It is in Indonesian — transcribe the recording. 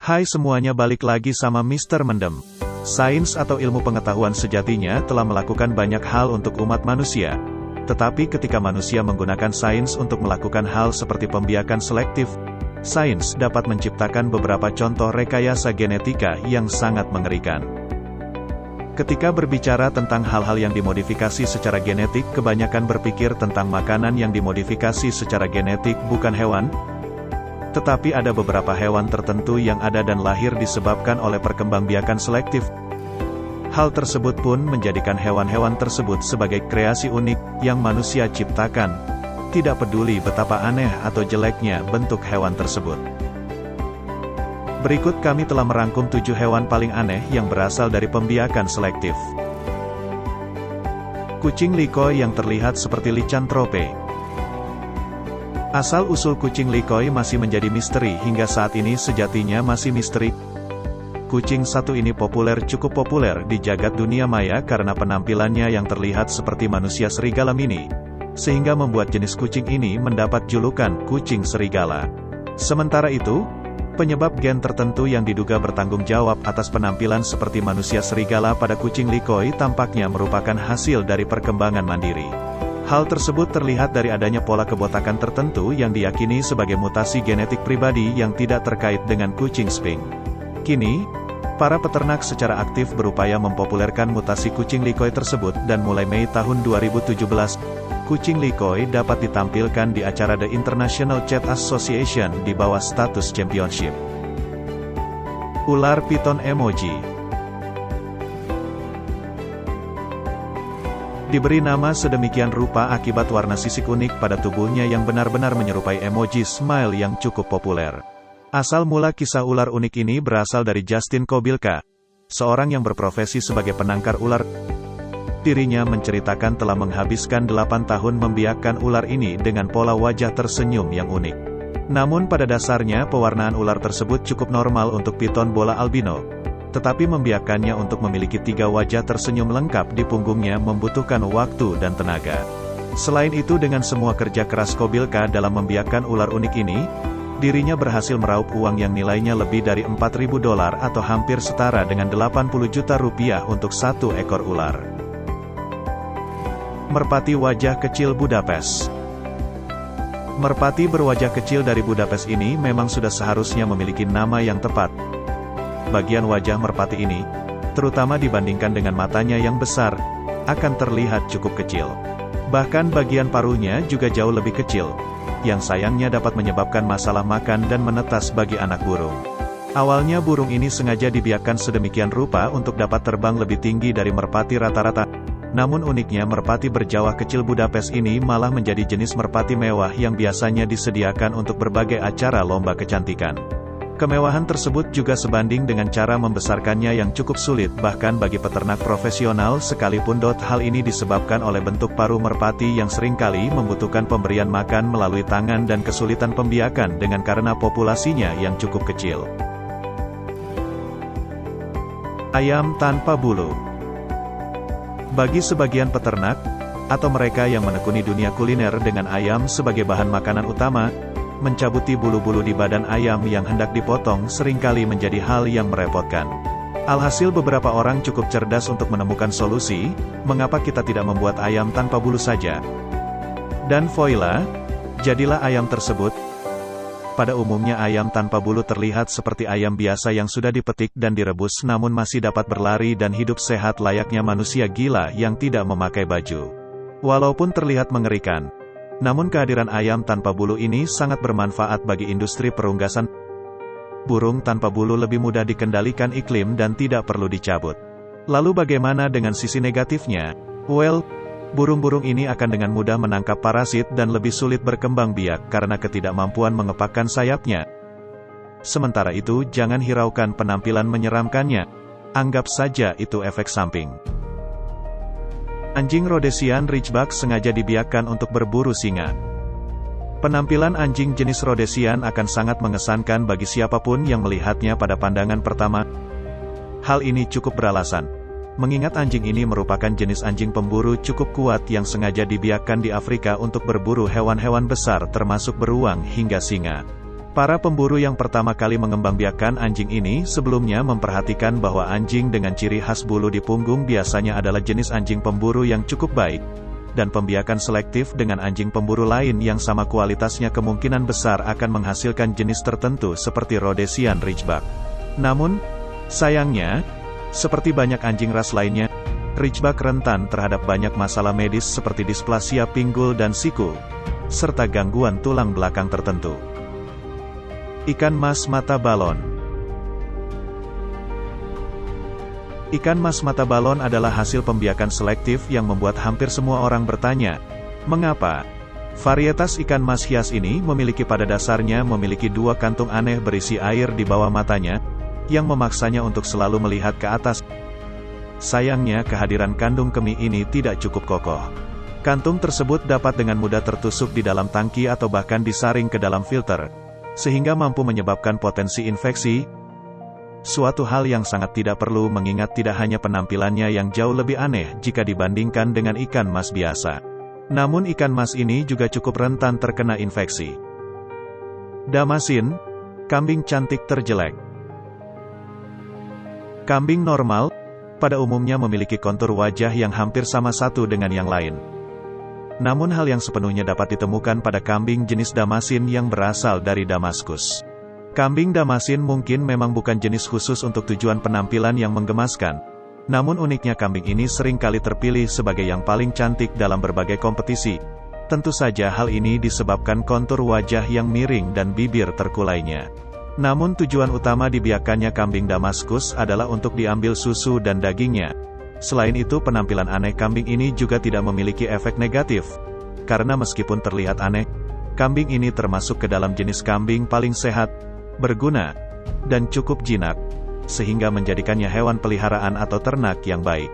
Hai semuanya, balik lagi sama Mr. Mendem. Sains atau ilmu pengetahuan sejatinya telah melakukan banyak hal untuk umat manusia. Tetapi ketika manusia menggunakan sains untuk melakukan hal seperti pembiakan selektif, sains dapat menciptakan beberapa contoh rekayasa genetika yang sangat mengerikan. Ketika berbicara tentang hal-hal yang dimodifikasi secara genetik, kebanyakan berpikir tentang makanan yang dimodifikasi secara genetik, bukan hewan. Tetapi ada beberapa hewan tertentu yang ada dan lahir disebabkan oleh perkembangbiakan selektif. Hal tersebut pun menjadikan hewan-hewan tersebut sebagai kreasi unik yang manusia ciptakan, tidak peduli betapa aneh atau jeleknya bentuk hewan tersebut. Berikut kami telah merangkum 7 hewan paling aneh yang berasal dari pembiakan selektif. Kucing likoi yang terlihat seperti licantrope. Asal-usul kucing likoi masih menjadi misteri hingga saat ini, sejatinya masih misteri. Kucing satu ini cukup populer di jagat dunia maya karena penampilannya yang terlihat seperti manusia serigala mini, sehingga membuat jenis kucing ini mendapat julukan kucing serigala. Sementara itu, penyebab gen tertentu yang diduga bertanggung jawab atas penampilan seperti manusia serigala pada kucing likoi tampaknya merupakan hasil dari perkembangan mandiri. Hal tersebut terlihat dari adanya pola kebotakan tertentu yang diyakini sebagai mutasi genetik pribadi yang tidak terkait dengan kucing Sphinx. Kini, para peternak secara aktif berupaya mempopulerkan mutasi kucing likoi tersebut dan mulai Mei tahun 2017, kucing likoi dapat ditampilkan di acara The International Cat Association di bawah status championship. Ular piton emoji diberi nama sedemikian rupa akibat warna sisik unik pada tubuhnya yang benar-benar menyerupai emoji smile yang cukup populer. Asal mula kisah ular unik ini berasal dari Justin Kobylka, seorang yang berprofesi sebagai penangkar ular. Dirinya menceritakan telah menghabiskan 8 tahun membiakkan ular ini dengan pola wajah tersenyum yang unik. Namun pada dasarnya pewarnaan ular tersebut cukup normal untuk piton bola albino. Tetapi membiakannya untuk memiliki 3 wajah tersenyum lengkap di punggungnya membutuhkan waktu dan tenaga. Selain itu, dengan semua kerja keras Kobylka dalam membiakkan ular unik ini, dirinya berhasil meraup uang yang nilainya lebih dari $4.000 atau hampir setara dengan 80 juta rupiah untuk 1 ekor ular. Merpati wajah kecil Budapest. Merpati berwajah kecil dari Budapest ini memang sudah seharusnya memiliki nama yang tepat. Bagian wajah merpati ini, terutama dibandingkan dengan matanya yang besar, akan terlihat cukup kecil. Bahkan bagian paruhnya juga jauh lebih kecil, yang sayangnya dapat menyebabkan masalah makan dan menetas bagi anak burung. Awalnya burung ini sengaja dibiarkan sedemikian rupa untuk dapat terbang lebih tinggi dari merpati rata-rata. Namun uniknya merpati berjawah kecil Budapest ini malah menjadi jenis merpati mewah yang biasanya disediakan untuk berbagai acara lomba kecantikan. Kemewahan tersebut juga sebanding dengan cara membesarkannya yang cukup sulit bahkan bagi peternak profesional sekalipun. Hal ini disebabkan oleh bentuk paruh merpati yang seringkali membutuhkan pemberian makan melalui tangan dan kesulitan pembiakan dengan karena populasinya yang cukup kecil. Ayam tanpa bulu. Bagi sebagian peternak, atau mereka yang menekuni dunia kuliner dengan ayam sebagai bahan makanan utama, mencabuti bulu-bulu di badan ayam yang hendak dipotong seringkali menjadi hal yang merepotkan. Alhasil beberapa orang cukup cerdas untuk menemukan solusi, mengapa kita tidak membuat ayam tanpa bulu saja? Dan voila, jadilah ayam tersebut. Pada umumnya ayam tanpa bulu terlihat seperti ayam biasa yang sudah dipetik dan direbus namun masih dapat berlari dan hidup sehat layaknya manusia gila yang tidak memakai baju. Walaupun terlihat mengerikan, namun kehadiran ayam tanpa bulu ini sangat bermanfaat bagi industri perunggasan. Burung tanpa bulu lebih mudah dikendalikan iklim dan tidak perlu dicabut. Lalu bagaimana dengan sisi negatifnya? Well, burung-burung ini akan dengan mudah menangkap parasit dan lebih sulit berkembang biak karena ketidakmampuan mengepakkan sayapnya. Sementara itu, jangan hiraukan penampilan menyeramkannya. Anggap saja itu efek samping. Anjing Rhodesian Ridgeback sengaja dibiarkan untuk berburu singa. Penampilan anjing jenis Rhodesian akan sangat mengesankan bagi siapapun yang melihatnya pada pandangan pertama. Hal ini cukup beralasan, mengingat anjing ini merupakan jenis anjing pemburu cukup kuat yang sengaja dibiarkan di Afrika untuk berburu hewan-hewan besar termasuk beruang hingga singa. Para pemburu yang pertama kali mengembangbiakan anjing ini sebelumnya memperhatikan bahwa anjing dengan ciri khas bulu di punggung biasanya adalah jenis anjing pemburu yang cukup baik, dan pembiakan selektif dengan anjing pemburu lain yang sama kualitasnya kemungkinan besar akan menghasilkan jenis tertentu seperti Rhodesian Ridgeback. Namun, sayangnya, seperti banyak anjing ras lainnya, Ridgeback rentan terhadap banyak masalah medis seperti displasia pinggul dan siku, serta gangguan tulang belakang tertentu. Ikan mas mata balon. Ikan mas mata balon adalah hasil pembiakan selektif yang membuat hampir semua orang bertanya, mengapa? Varietas ikan mas hias ini memiliki pada dasarnya memiliki dua kantung aneh berisi air di bawah matanya, yang memaksanya untuk selalu melihat ke atas. Sayangnya kehadiran kandung kemih ini tidak cukup kokoh. Kantung tersebut dapat dengan mudah tertusuk di dalam tangki atau bahkan disaring ke dalam filter, sehingga mampu menyebabkan potensi infeksi, suatu hal yang sangat tidak perlu mengingat tidak hanya penampilannya yang jauh lebih aneh jika dibandingkan dengan ikan mas biasa. Namun ikan mas ini juga cukup rentan terkena infeksi. Damasin, kambing cantik terjelek. Kambing normal, pada umumnya memiliki kontur wajah yang hampir sama satu dengan yang lain. Namun hal yang sepenuhnya dapat ditemukan pada kambing jenis Damasin yang berasal dari Damaskus. Kambing Damasin mungkin memang bukan jenis khusus untuk tujuan penampilan yang menggemaskan. Namun uniknya kambing ini sering kali terpilih sebagai yang paling cantik dalam berbagai kompetisi. Tentu saja hal ini disebabkan kontur wajah yang miring dan bibir terkulainya. Namun tujuan utama dibiakannya kambing Damaskus adalah untuk diambil susu dan dagingnya. Selain itu penampilan aneh kambing ini juga tidak memiliki efek negatif. Karena meskipun terlihat aneh, kambing ini termasuk ke dalam jenis kambing paling sehat, berguna, dan cukup jinak, sehingga menjadikannya hewan peliharaan atau ternak yang baik.